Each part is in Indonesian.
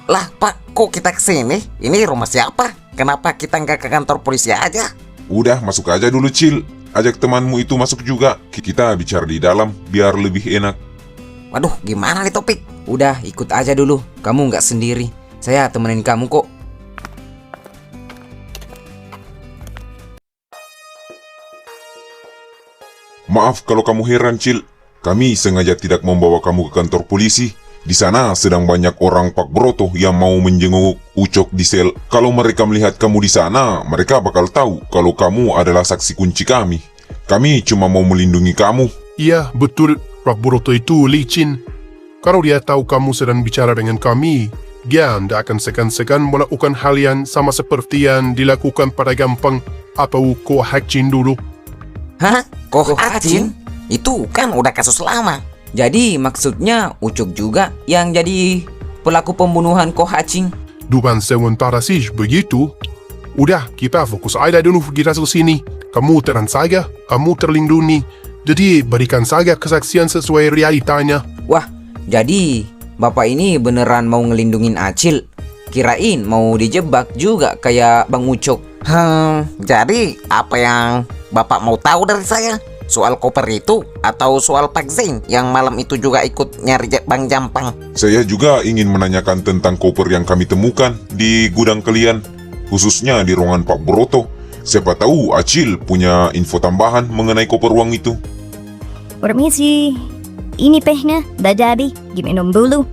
Lah Pak, kok kita kesini? Ini rumah siapa? Kenapa kita nggak ke kantor polisi aja? Udah, masuk aja dulu, Cil. Ajak temanmu itu masuk juga. Kita bicara di dalam, biar lebih enak. Waduh, gimana nih Topik? Udah, ikut aja dulu. Kamu nggak sendiri. Saya temenin kamu kok. Maaf kalau kamu heran, Cil. Kami sengaja tidak membawa kamu ke kantor polisi. Di sana sedang banyak orang Pak Broto yang mau menjenguk Ucok di sel. Kalau mereka melihat kamu di sana, mereka bakal tahu kalau kamu adalah saksi kunci kami. Kami cuma mau melindungi kamu. Iya, betul. Pak Broto itu licin. Kalau dia tahu kamu sedang bicara dengan kami, dia tidak akan segan-segan melakukan hal yang sama seperti yang dilakukan pada Gampang atau Ko Hacin dulu. Hah? Koh Acin? Itu kan udah kasus lama. Jadi maksudnya Ucok juga yang jadi pelaku pembunuhan Koh Acin? Dugaan sementara sih begitu. Udah, kita fokus aja dulu kita ke sini. Kamu tenang saja, kamu terlindungi. Jadi berikan saja kesaksian sesuai realitanya. Wah, jadi Bapak ini beneran mau ngelindungin Acil? Kirain mau dijebak juga kayak Bang Ucok. Jadi apa yang Bapak mau tahu dari saya? Soal koper itu atau soal Pak Zain yang malam itu juga ikut nyari Bang Jampang? Saya juga ingin menanyakan tentang koper yang kami temukan di gudang kalian, khususnya di ruangan Pak Broto. Siapa tahu Acil punya info tambahan mengenai koper uang itu. Permisi, ini tehnya udah jadi, diminum dulu.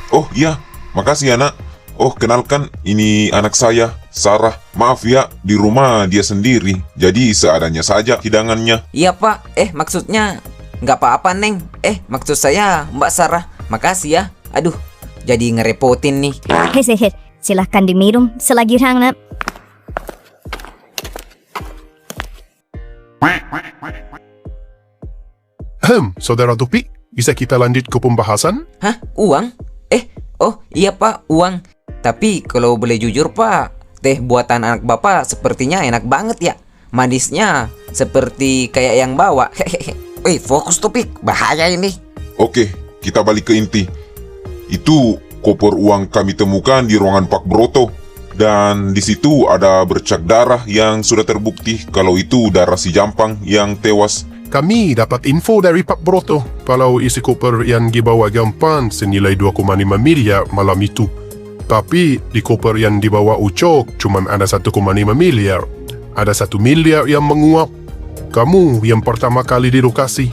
Oh iya, makasih anak. Oh, kenalkan, ini anak saya, Sarah. Maaf ya, di rumah dia sendiri, jadi seadanya saja hidangannya. Iya Pak, maksudnya nggak apa-apa Neng. Maksud saya Mbak Sarah. Makasih ya. Aduh, jadi ngerepotin nih. Hehehe, silahkan diminum selagi hangat. Saudara Topik, bisa kita lanjut ke pembahasan? Hah? Uang? Oh iya Pak, uang. Tapi kalau boleh jujur Pak, teh buatan anak Bapak sepertinya enak banget ya. Manisnya seperti kayak yang bawa. Hehehe. Fokus Topik, bahaya ini. Oke, kita balik ke inti. Itu koper uang kami temukan di ruangan Pak Broto. Dan di situ ada bercak darah yang sudah terbukti kalau itu darah si Jampang yang tewas. Kami dapat info dari Pak Broto kalau isi koper yang dibawa Gampang senilai 2,5 miliar malam itu. Tapi di koper yang dibawa Ucok cuma ada 1,5 miliar. Ada 1 miliar yang menguap. Kamu yang pertama kali di lokasi.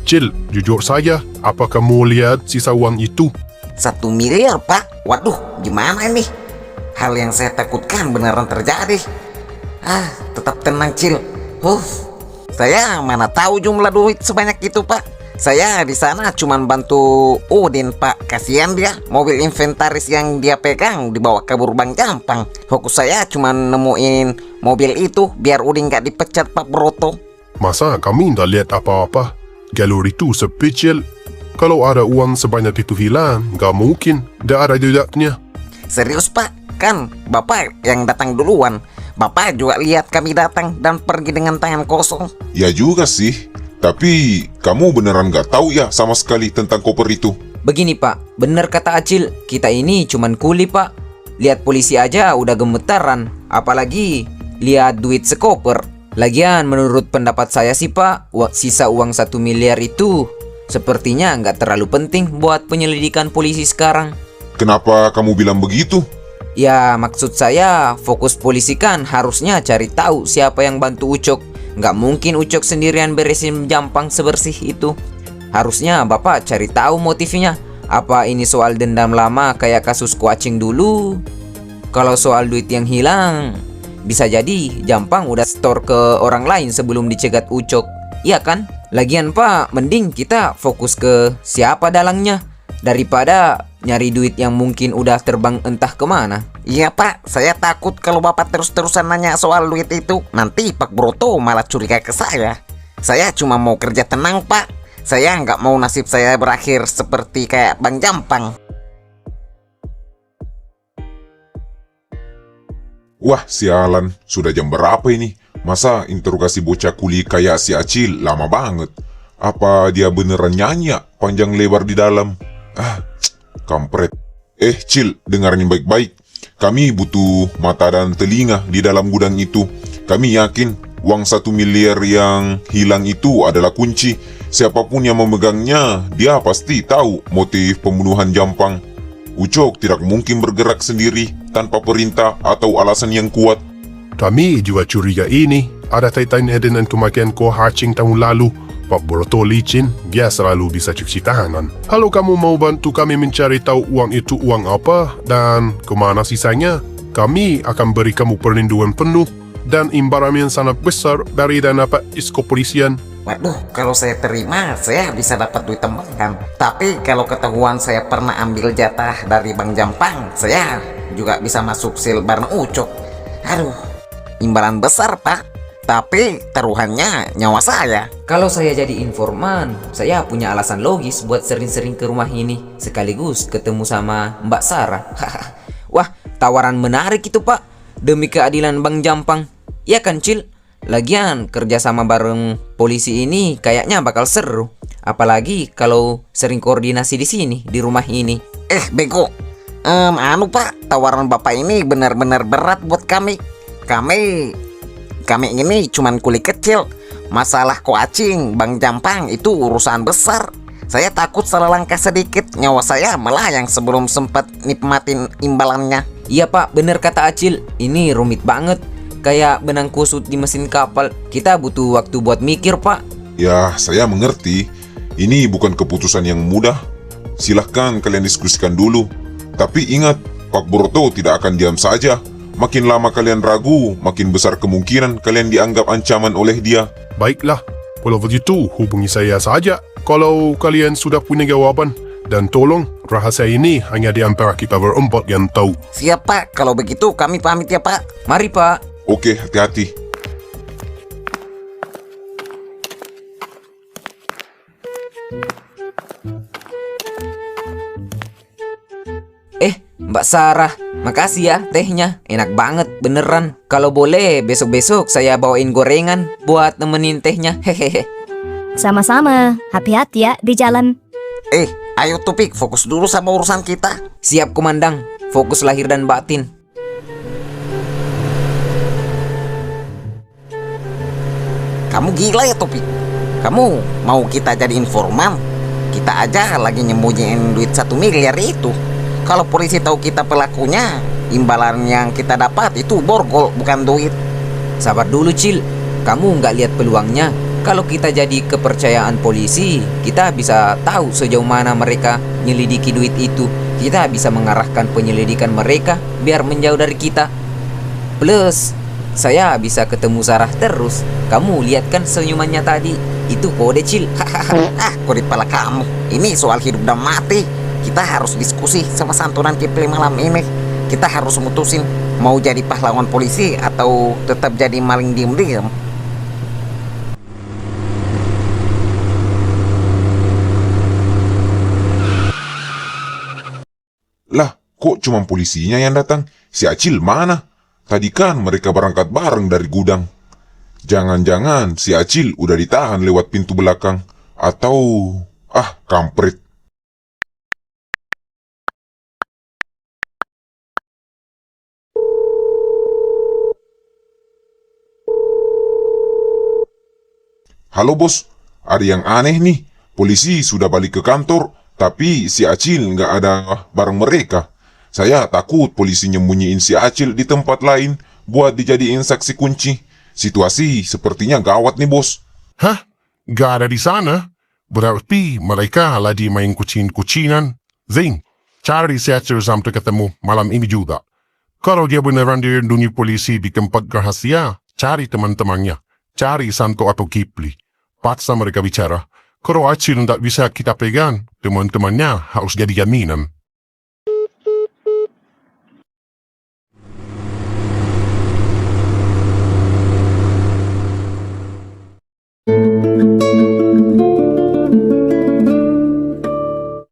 Cil, jujur saja, apa kamu lihat sisa uang itu? 1 miliar Pak? Waduh, gimana nih? Hal yang saya takutkan beneran terjadi. Tetap tenang Cil. Saya mana tahu jumlah duit sebanyak itu Pak. Saya di sana cuman bantu Udin Pak. Kasihan dia, mobil inventaris yang dia pegang dibawa kabur Bang Jampang. Fokus saya cuman nemuin mobil itu biar Udin gak dipecat Pak Broto. Masa kami tidak lihat apa-apa? Galur itu sepi, Cil. Kalau ada uang sebanyak itu hilang, gak mungkin. Tidak ada jejaknya. Serius Pak, kan Bapak yang datang duluan. Bapak juga lihat kami datang dan pergi dengan tangan kosong. Ya juga sih, tapi kamu beneran gak tahu ya sama sekali tentang koper itu? Begini Pak, bener kata Acil, kita ini cuman kuli Pak. Lihat polisi aja udah gemetaran, apalagi lihat duit sekoper. Lagian menurut pendapat saya sih Pak, sisa uang 1 miliar itu sepertinya nggak terlalu penting buat penyelidikan polisi sekarang. Kenapa kamu bilang begitu? Ya maksud saya fokus polisi kan harusnya cari tahu siapa yang bantu Ucok. Nggak mungkin Ucok sendirian beresin Jampang sebersih itu. Harusnya Bapak cari tahu motifnya. Apa ini soal dendam lama kayak kasus Kuacing dulu? Kalau soal duit yang hilang, bisa jadi Jampang udah store ke orang lain sebelum dicegat Ucok. Iya kan? Lagian Pak, mending kita fokus ke siapa dalangnya daripada nyari duit yang mungkin udah terbang entah kemana. Iya Pak, saya takut kalau Bapak terus-terusan nanya soal duit itu, nanti Pak Broto malah curiga ke saya. Saya cuma mau kerja tenang Pak. Saya nggak mau nasib saya berakhir seperti kayak Bang Jampang. Wah, sialan. Sudah jam berapa ini? Masa interogasi bocah kuli kayak si Acil lama banget? Apa dia beneran nyanyi panjang lebar di dalam? Kampret. Cil, dengarin baik-baik. Kami butuh mata dan telinga di dalam gudang itu. Kami yakin uang 1 miliar yang hilang itu adalah kunci. Siapapun yang memegangnya, dia pasti tahu motif pembunuhan Jampang. Ucok tidak mungkin bergerak sendiri tanpa perintah atau alasan yang kuat. Kami juga curiga ini ada kaitannya dengan kematian Ko Haching tahun lalu. Pak Broto licin, dia selalu bisa cuci tangan. Kalau kamu mau bantu kami mencari tahu uang itu uang apa dan kemana sisanya, kami akan beri kamu perlindungan penuh dan imbalan yang sangat besar dari dana Pak Kepolisian. Waduh, kalau saya terima, saya bisa dapat duit tambahan. Tapi kalau ketahuan saya pernah ambil jatah dari Bang Jampang, saya juga bisa masuk sel bareng Ucok. Aduh, imbalan besar, Pak. Tapi taruhannya nyawa saya. Kalau saya jadi informan, saya punya alasan logis buat sering-sering ke rumah ini, sekaligus ketemu sama Mbak Sarah. Wah, tawaran menarik itu, Pak. Demi keadilan Bang Jampang. Ya kan, Cil? Lagian kerjasama bareng polisi ini kayaknya bakal seru. Apalagi kalau sering koordinasi di sini, di rumah ini. Bego. Pak, tawaran Bapak ini benar-benar berat buat kami. Kami ini cuman kulit kecil. Masalah Ko Haching, Bang Jampang itu urusan besar. Saya takut salah langkah sedikit, nyawa saya melayang sebelum sempat nikmatin imbalannya. Iya, Pak, bener kata Acil. Ini rumit banget. Kayak benang kusut di mesin kapal. Kita butuh waktu buat mikir, Pak. Ya, saya mengerti. Ini bukan keputusan yang mudah. Silahkan kalian diskusikan dulu. Tapi ingat, Pak Broto tidak akan diam saja. Makin lama kalian ragu, makin besar kemungkinan kalian dianggap ancaman oleh dia. Baiklah, kalau begitu hubungi saya saja kalau kalian sudah punya jawaban. Dan tolong, rahasia ini hanya di antara kita berempat yang tahu. Siap, Pak. Kalau begitu kami pamit ya, Pak. Mari, Pak. Oke, hati-hati. Mbak Sarah, makasih ya tehnya. Enak banget, beneran. Kalau boleh, besok-besok saya bawain gorengan buat nemenin tehnya. Hehehe. Sama-sama. Hati-hati ya di jalan. Ayo Tupik, fokus dulu sama urusan kita. Siap, Komandan. Fokus lahir dan batin. Kamu gila ya, Tupik. Kamu mau kita jadi informan? Kita aja lagi nyembunyiin duit 1 miliar itu. Kalau polisi tahu kita pelakunya, imbalan yang kita dapat itu borgol, bukan duit. Sabar dulu, Cil. Kamu nggak lihat peluangnya. Kalau kita jadi kepercayaan polisi, kita bisa tahu sejauh mana mereka nyelidiki duit itu. Kita bisa mengarahkan penyelidikan mereka biar menjauh dari kita. Plus, saya bisa ketemu Sarah terus. Kamu lihat kan senyumannya tadi? Itu kode, Cil. Kode pala kamu. Ini soal hidup dan mati. Kita harus diskusi sama santunan Kipli malam ini. Kita harus mutusin mau jadi pahlawan polisi atau tetap jadi maling diem-diem. Lah, kok cuma polisinya yang datang? Si Acil mana? Tadi kan mereka berangkat bareng dari gudang. Jangan-jangan si Acil udah ditahan lewat pintu belakang. Atau... kampret. Halo bos, ada yang aneh nih. Polisi sudah balik ke kantor, tapi si Acil nggak ada bareng mereka. Saya takut polisi nyembunyiin si Acil di tempat lain buat dijadiin saksi kunci. Situasi sepertinya gawat nih bos. Hah? Gak ada di sana? Berarti mereka lagi main kucing-kucingan. Zain, cari si Acil sampai ketemu malam ini juga. Kalau dia beneran dilindungi polisi di tempat rahasia, cari teman-temannya. Cari Santo atau Kipli. Paksa mereka bicara. Kalau Acil tidak bisa kita pegang, teman-temannya harus jadi jaminan.